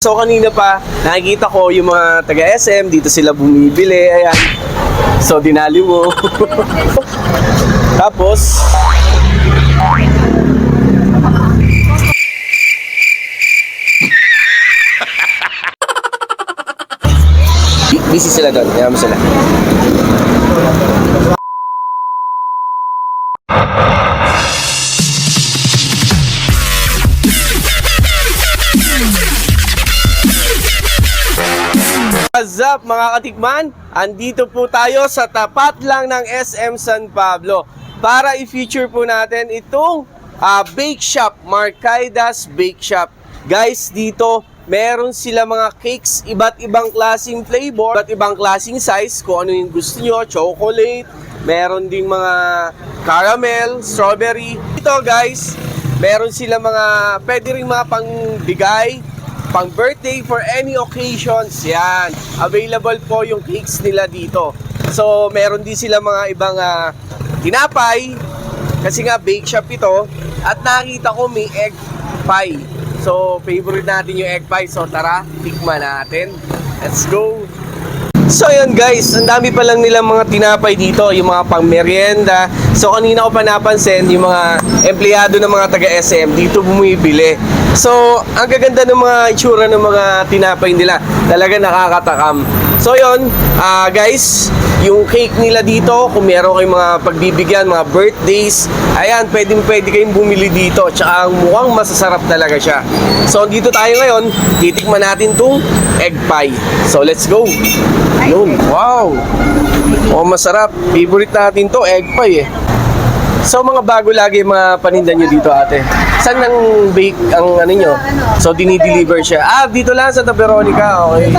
So kanina pa, nakikita ko yung mga taga-SM, dito sila bumibili, ayan. So dinali mo. Tapos, busy sila doon, kaya mo sila. What's up mga katikman? Andito po tayo sa tapat lang ng SM San Pablo para i-feature po natin itong bake shop, Marcaidas Bake Shop. Guys, dito meron sila mga cakes, iba't ibang klaseng flavor, iba't ibang klaseng size, kung ano yung gusto nyo, chocolate, meron ding mga caramel, strawberry. Dito guys, meron sila mga, pwede rin mga pangbigay, pang birthday for any occasions. Yan, available po yung cakes nila dito. So meron din sila mga ibang tinapay, kasi nga bake shop ito. At nakita ko may egg pie. So favorite natin yung egg pie. So tara, tikman natin. Let's go. So yun guys, ang dami pa lang nilang mga tinapay dito, yung mga pang merienda. So kanina ko pa napansin yung mga empleyado ng mga taga-SM dito bumibili. So ang gaganda ng mga itsura ng mga tinapay nila, talaga nakakatakam. So yun, guys, yung cake nila dito, kung meron kayong mga pagbibigyan, mga birthdays, ayan, pwede kayong bumili dito. Tsaka mukhang masasarap talaga siya. So dito tayo ngayon, titikman natin tong egg pie. So let's go. Yun, wow. Oh, masarap. Favorite natin to, egg pie eh. So mga bago lagi mga paninda nyo dito ate. Saan nang bake ang ano nyo? So dinideliver siya. Dito lang sa Veronica, okay.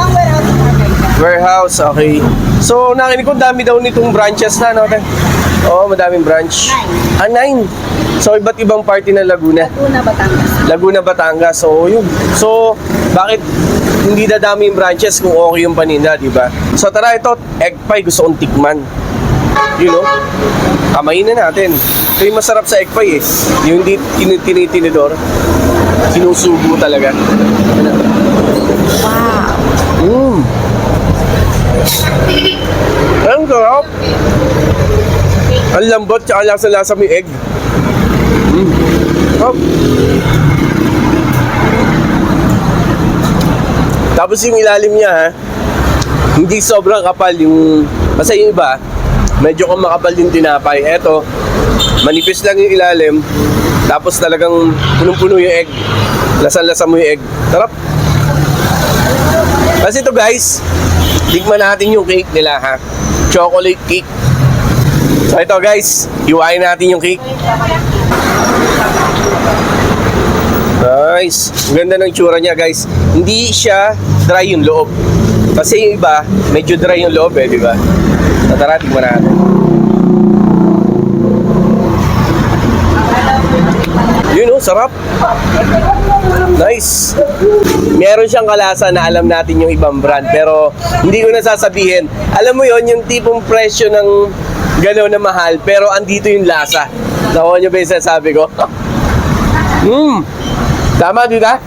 Warehouse, okay. So nakinig ko dami daw nitong branches na, no? Oo, madaming branch. 9. So iba't ibang party ng Laguna. Laguna, Batangas. So yun. So bakit hindi dadami yung branches kung okay yung paninda, di ba? So tara, ito egg pie gusto kong tikman. You know? Kamayin na natin. Ito yung masarap sa egg pie eh. Yung hindi tinitinidor. Sinusubo talaga. Wow. Ang sarap. Ang lambot, tsaka lasa-lasa mo yung egg. Oh. Tapos yung ilalim niya, hindi sobrang kapal yung, kasi yung iba, medyo kung makapal yung tinapay. Eto, manipis lang yung ilalim, tapos talagang punong-puno yung egg. Lasa-lasa mo yung egg. Sarap. Kasi ito guys, tikman natin yung cake nila ha. Chocolate cake. So ito guys, iwain natin yung cake. Nice. Ang ganda ng tsura niya guys. Hindi siya dry yung loob. Kasi yung iba, medyo dry yung loob eh, di ba? So tara, tikman natin. Yun oh, sarap. Nice. Meron siyang kalasa na alam natin yung ibang brand, pero hindi ko na sasabihin. Alam mo yon, yung tipong presyo ng gano'n na mahal, pero andito yung lasa. Nakuha nyo ba yung sasabi ko? Tama, di ba?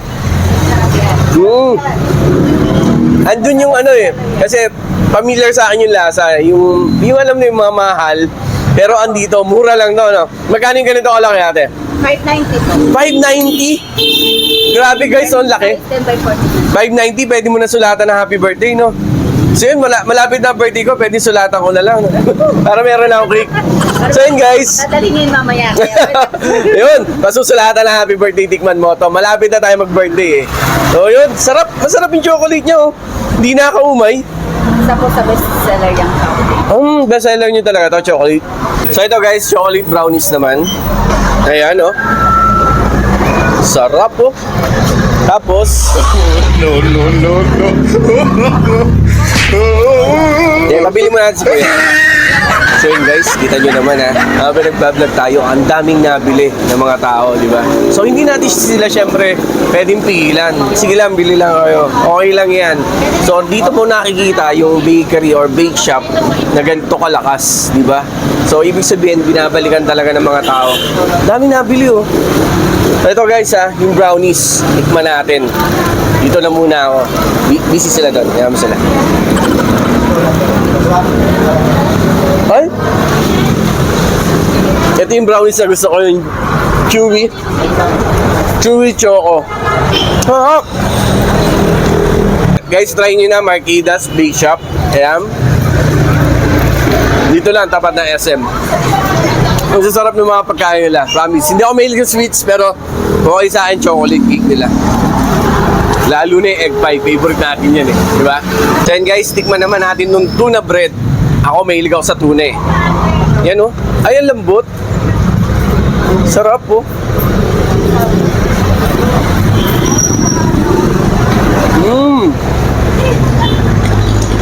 Andun yung ano eh, kasi familiar sa akin yung lasa. Yung alam na yung mga mahal, pero andito, mura lang to, no? Magkano yung ganito kalaki ate? 590 po. 590? Grabe guys, so laki. 10 by 40. 590, pwede mo na sulatan ng happy birthday, no? So yun, malapit na birthday ko, pwede sulatan ko na lang. Para meron na akong cake. So yun guys. Tatalingin mamaya. Yun, masusulatan ng happy birthday, tikman mo to. Malapit na tayo mag-birthday eh. So yun, sarap. Masarap yung chocolate niya oh. Hindi nakaumay. Isa po sa best seller yung chocolate. Best seller nyo talaga to, chocolate. So ito guys, chocolate brownies naman. Ayan oh. Sarap oh. Tapos no. Pabili mo natin si Kuya. So yun guys, kita nyo naman ha. Habang nagbablog tayo, ang daming nabili ng mga tao, di ba? So hindi natin sila syempre pwedeng pigilan. Sige lang, bili lang kayo. Okay lang yan. So dito mo nakikita yung bakery or bake shop na ganito kalakas, di ba? So ibig sabihin, binabalikan talaga ng mga tao. Daming nabili oh. So ito guys ha, yung brownies, tikman natin. Dito na muna ako. Busy sila doon. Kaya mo sila. Ay! Ito yung brownies na gusto ko, yung chewy. Chewy choco. Ah! Guys, try nyo na Marquitas Bake Shop. Ayan. Dito lang, tapat ng SM. Ang sasarap ng mga pagkain nila. Promise. Hindi ako mahilig ng sweets, pero okay sa akin chocolate cake nila. Lalo na yung egg pie. Favorite natin yan eh. Diba? So yan guys, tikman naman natin nung tuna bread. Ako mahilig ako sa tuna eh. Yan oh. Ay, ang lambot. Sarap po.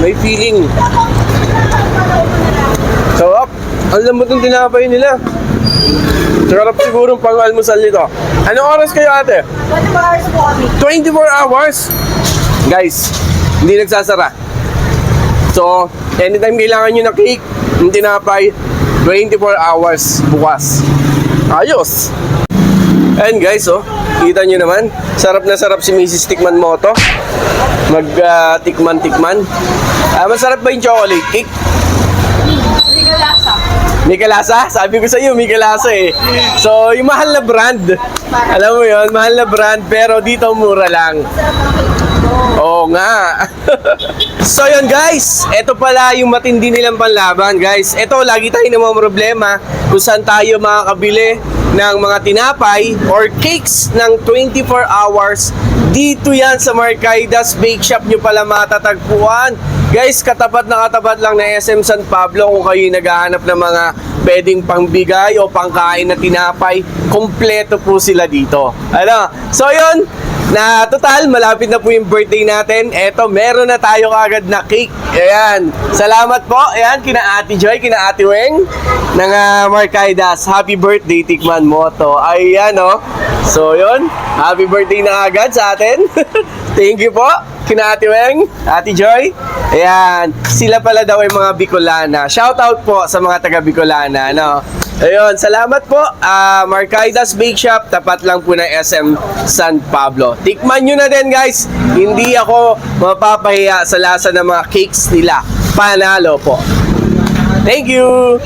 May feeling. Sarap. Ang lambot ng tinapay nila. Sarap siguro pang-almusal nito. Anong oras kayo ate? 24 hours po kami. 24 hours? Guys, hindi nagsasara. So, anytime kailangan nyo ng cake, ng tinapay, 24 hours bukas. Ayos! And guys, oh, kita nyo naman, sarap na sarap si Mrs. Tikman Moto. Tikman-tikman. Masarap ba yung chocolate cake? May kalasa? Sabi ko sa iyo, may kalasa eh. So, yung mahal na brand. Alam mo yon, mahal na brand, pero dito mura lang. Oo nga. So yun guys, ito pala yung matindi nilang panlaban guys. Ito, lagi tayo na mga problema kung saan tayo makakabili ng mga tinapay or cakes ng 24 hours. Dito yan sa Marquitas Bake Shop nyo pala matatagpuan. Guys, katapat lang na SM San Pablo kung kayo naghahanap ng mga pwedeng pangbigay o pangkain na tinapay. Kompleto po sila dito. Ano? So yun, na total, malapit na po yung birthday natin. Eto, meron na tayo kagad na cake. Ayan. Salamat po. Ayan, kina Ate Joy, kina Ate Weng ng Marquitas. Happy birthday, Tikman Moto. Ayan, oh. So, yun. Happy birthday na agad sa atin. Thank you po, kina Ate Weng, Ate Joy. Ayan. Sila pala daw ay mga Bicolana. Shout out po sa mga taga Bicolana, no? Ayun, salamat po. Marquitas Bake Shop, tapat lang po ng SM San Pablo. Tikman nyo na din guys. Hindi ako mapapahiya sa lasa ng mga cakes nila. Panalo po. Thank you!